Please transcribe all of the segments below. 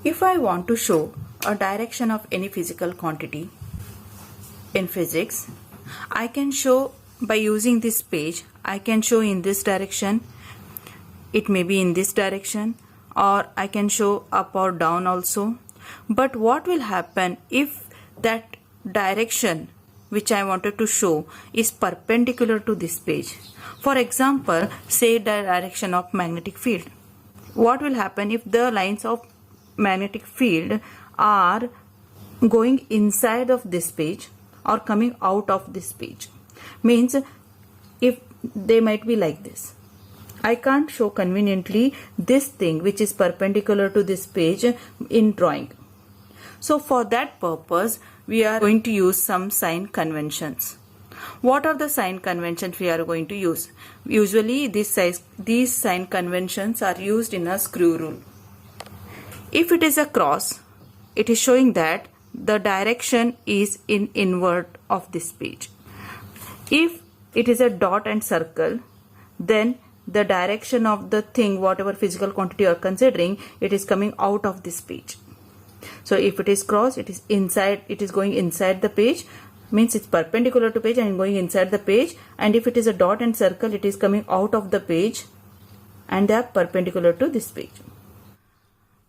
If I want to show a direction of any physical quantity in physics, I can show by using this page. I can show in this direction, it may be in this direction, or I can show up or down also. But what will happen if that direction which I wanted to show is perpendicular to this page? For example, say the direction of magnetic field. What will happen if the lines of magnetic field are going inside of this page or coming out of this page? Means if they might be like this, I can't show conveniently this thing which is perpendicular to this page in drawing. So for that purpose, we are going to use some sign conventions. What are the sign conventions we are going to use? Usually these sign conventions are used in a screw rule. If it is a cross, it is showing that the direction is in invert of this page. If it is a dot and circle, then the direction of the thing, whatever physical quantity you are considering, it is coming out of this page. So if it is cross, it is inside, it is going inside the page, means it's perpendicular to page and going inside the page. And if it is a dot and circle, it is coming out of the page and they are perpendicular to this page.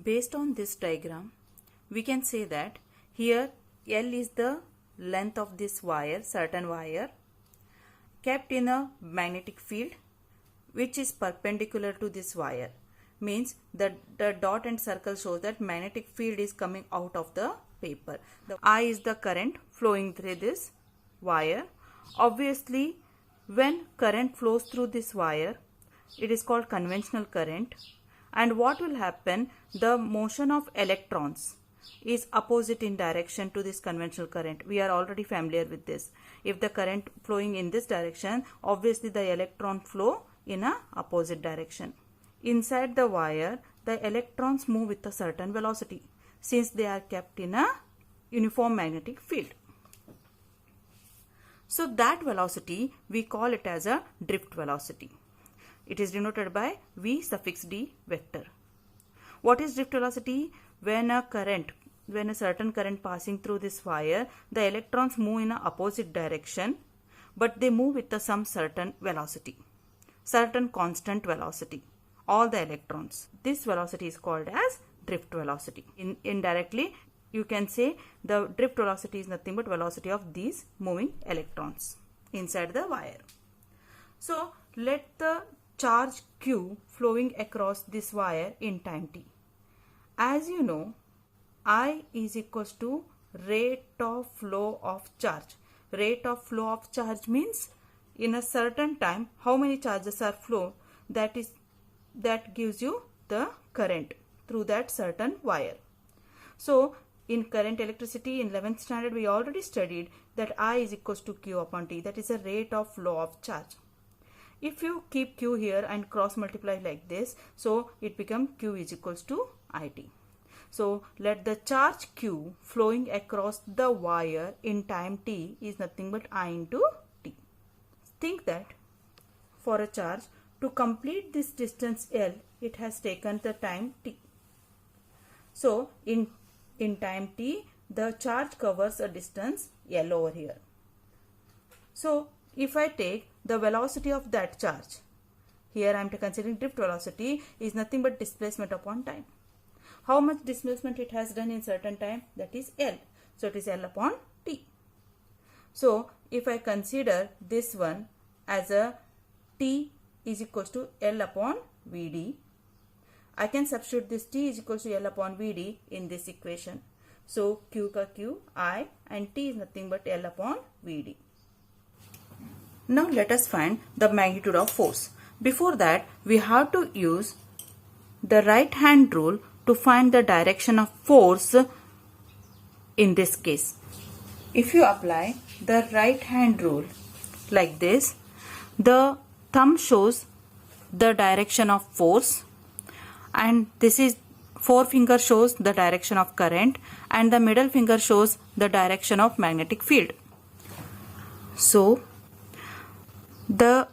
Based on this diagram, we can say that here L is the length of this wire, certain wire, kept in a magnetic field which is perpendicular to this wire. Means the dot and circle shows that magnetic field is coming out of the paper. The I is the current flowing through this wire. Obviously, when current flows through this wire, it is called conventional current. And what will happen? The motion of electrons is opposite in direction to this conventional current. We are already familiar with this. If the current flowing in this direction, obviously the electron flow in a opposite direction. Inside the wire, the electrons move with a certain velocity since they are kept in a uniform magnetic field. So that velocity we call it as a drift velocity. It is denoted by V suffix d vector. What is drift velocity? When a certain current passing through this wire, the electrons move in an opposite direction, but they move with some certain velocity, certain constant velocity, all the electrons. This velocity is called as drift velocity. Indirectly, you can say the drift velocity is nothing but velocity of these moving electrons inside the wire. So let the charge Q flowing across this wire in time t. As you know, I is equals to rate of flow of charge. Rate of flow of charge means in a certain time how many charges are flow, that gives you the current through that certain wire. So in current electricity in 11th standard we already studied that I is equals to Q upon T, that is a rate of flow of charge. If you keep Q here and cross multiply like this, so it becomes Q is equals to IT. So let the charge Q flowing across the wire in time t is nothing but I into t. Think that for a charge to complete this distance L, it has taken the time t. So in time t, the charge covers a distance L over here. So if I take the velocity of that charge, here I am considering drift velocity, is nothing but displacement upon time. How much displacement it has done in certain time? That is L. So it is L upon T. So if I consider this one as a T is equals to L upon Vd, I can substitute this T is equals to L upon Vd in this equation. So Q ka Q, I, and T is nothing but L upon Vd. Now let us find the magnitude of force. Before that, we have to use the right hand rule to find the direction of force in this case. If you apply the right hand rule like this, the thumb shows the direction of force and this is forefinger shows the direction of current and the middle finger shows the direction of magnetic field. So the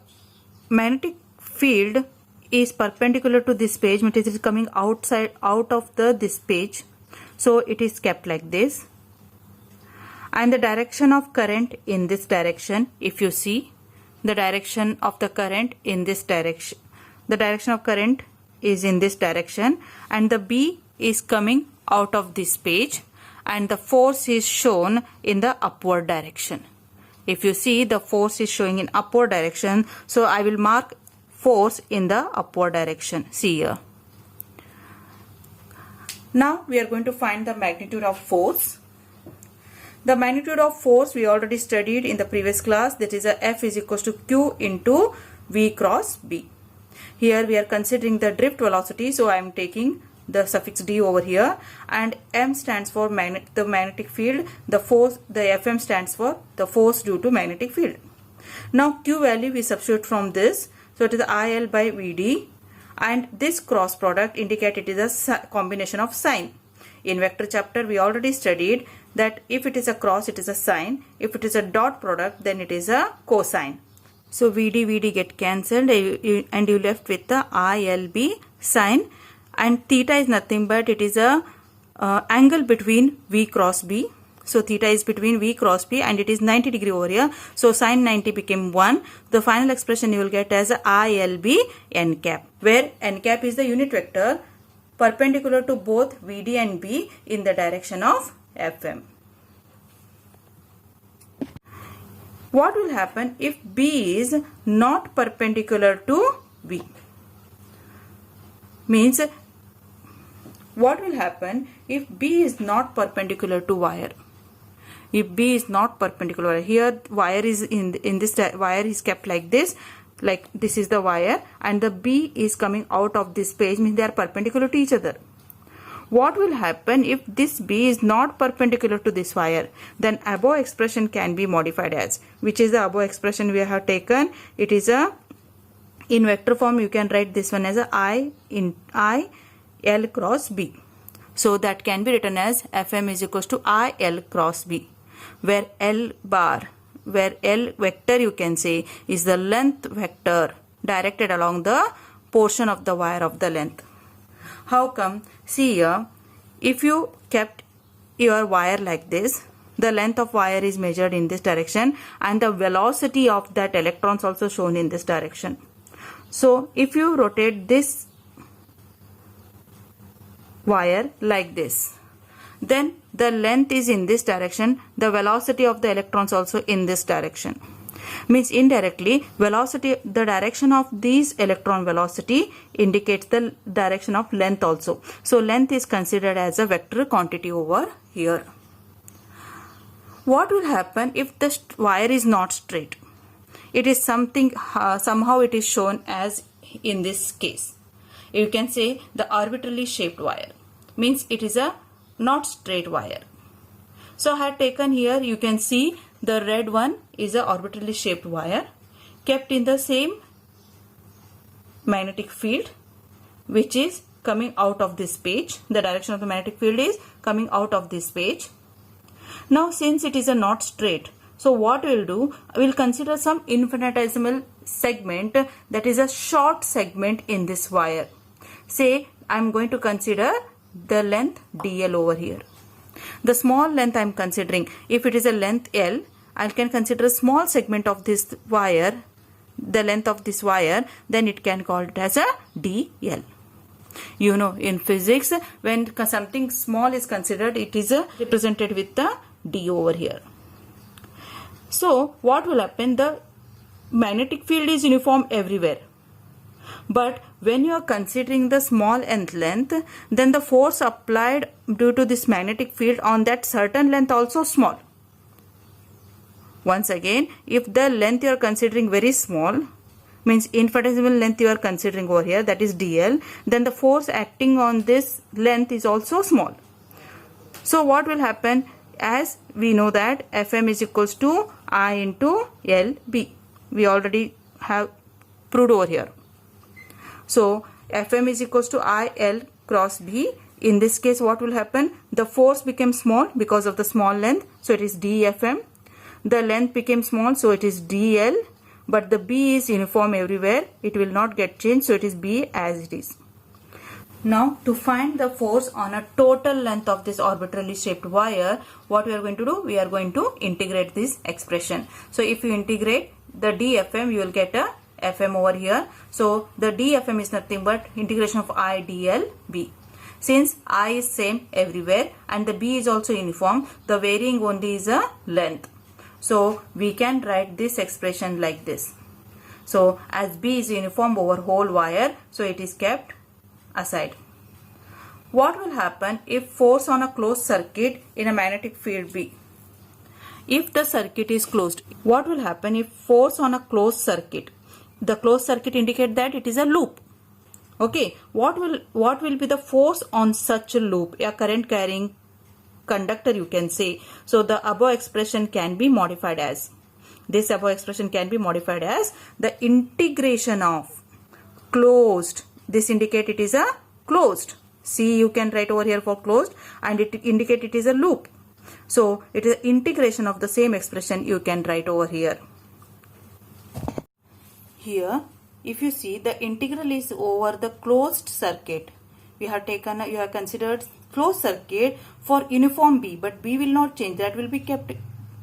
magnetic field is perpendicular to this page, means it is coming out of this page, so it is kept like this. And the direction of current in this direction, if you see the direction of the current in this direction, the direction of current is in this direction, and the B is coming out of this page, and the force is shown in the upward direction. If you see, the force is showing in upward direction, so I will mark force in the upward direction. See here. Now we are going to find the magnitude of force. The magnitude of force we already studied in the previous class, that is a F is equals to Q into V cross B. Here we are considering the drift velocity, so I am taking the suffix D over here, and M stands for the magnetic field, the force, the Fm stands for the force due to magnetic field. Now Q value we substitute from this, so it is IL by Vd, and this cross product indicate it is a combination of sign. In vector chapter we already studied that if it is a cross it is a sine, if it is a dot product then it is a cosine. So Vd get cancelled and you left with the ILB sine, and theta is nothing but it is a angle between V cross B. So theta is between V cross B and it is 90 degree over here. So sine 90 became 1. The final expression you will get as ILB n cap, where n cap is the unit vector perpendicular to both Vd and B in the direction of Fm. What will happen if B is not perpendicular to V? Means what will happen if B is not perpendicular to wire? If B is not perpendicular, here wire is in this wire is kept like this is the wire, and the B is coming out of this page, means they are perpendicular to each other. What will happen if this B is not perpendicular to this wire? Then above expression can be modified as, which is the above expression we have taken. It is a, in vector form you can write this one as a I L cross B. So that can be written as Fm is equals to I L cross B, where L bar, where L vector you can say is the length vector directed along the portion of the wire of the length. How come? See here, if you kept your wire like this, the length of wire is measured in this direction and the velocity of that electrons also shown in this direction. So if you rotate this wire like this, then the length is in this direction, the velocity of the electrons also in this direction. Means indirectly velocity, the direction of these electron velocity indicates the direction of length also. So length is considered as a vector quantity over here. What will happen if the wire is not straight? It is something, somehow it is shown as in this case. You can say the arbitrarily shaped wire, means it is a not straight wire. So I had taken here, you can see the red one is a arbitrarily shaped wire kept in the same magnetic field which is coming out of this page. The direction of the magnetic field is coming out of this page. Now since it is a not straight, so what we will do, we will consider some infinitesimal segment, that is a short segment in this wire. Say I am going to consider the length dl over here. The small length I am considering, if it is a length L, I can consider a small segment of this wire, the length of this wire, then it can call it as a dl. You know, in physics, when something small is considered, it is represented with the d over here. So what will happen? The magnetic field is uniform everywhere. But when you are considering the small nth length, then the force applied due to this magnetic field on that certain length also small. Once again, if the length you are considering very small, means infinitesimal length you are considering over here, that is dl, then the force acting on this length is also small. So what will happen? As we know that Fm is equals to I into Lb. We already have proved over here. So Fm is equals to IL cross B. In this case what will happen? The force became small because of the small length, so it is dFm. The length became small, so it is dl but the B is uniform everywhere. It will not get changed, so it is B as it is. Now to find the force on a total length of this arbitrarily shaped wire, what we are going to do? We are going to integrate this expression. So if you integrate the dFm, you will get a Fm over here. So the dFm is nothing but integration of I dl B. Since I is same everywhere and the B is also uniform, the varying only is a length. So we can write this expression like this. So as B is uniform over whole wire, so it is kept aside. What will happen if force on a closed circuit in a magnetic field B? If the circuit is closed, what will happen if force on a closed circuit? The closed circuit indicate that it is a loop. Okay, what will be the force on such a loop? A current carrying conductor, you can say. So the above expression can be modified as, this above expression can be modified as the integration of closed. This indicate it is a closed. See, you can write over here for closed and it indicate it is a loop. So it is integration of the same expression you can write over here. Here, if you see, the integral is over the closed circuit. You have considered closed circuit for uniform B, but B will not change. That will be kept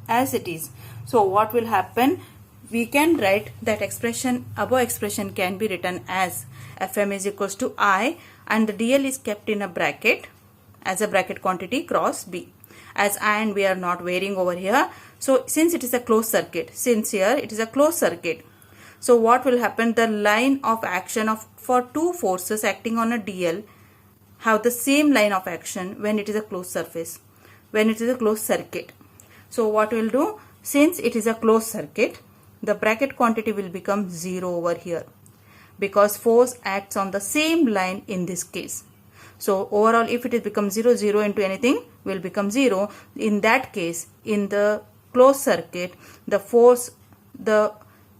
as it is. So what will happen? We can write that expression, above expression can be written as Fm is equals to I and the dl is kept in a bracket as a bracket quantity cross B. As I and B are not varying over here. So since it is a closed circuit, since here it is a closed circuit, so what will happen? The line of action for two forces acting on a dl have the same line of action when it is a closed surface, when it is a closed circuit. So what we will do? Since it is a closed circuit, the bracket quantity will become 0 over here because force acts on the same line in this case. So overall, if it becomes 0, 0 into anything will become 0. In that case, in the closed circuit, the force,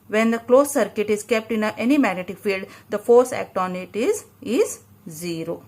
when the closed circuit is kept in any magnetic field, the force act on it is 0.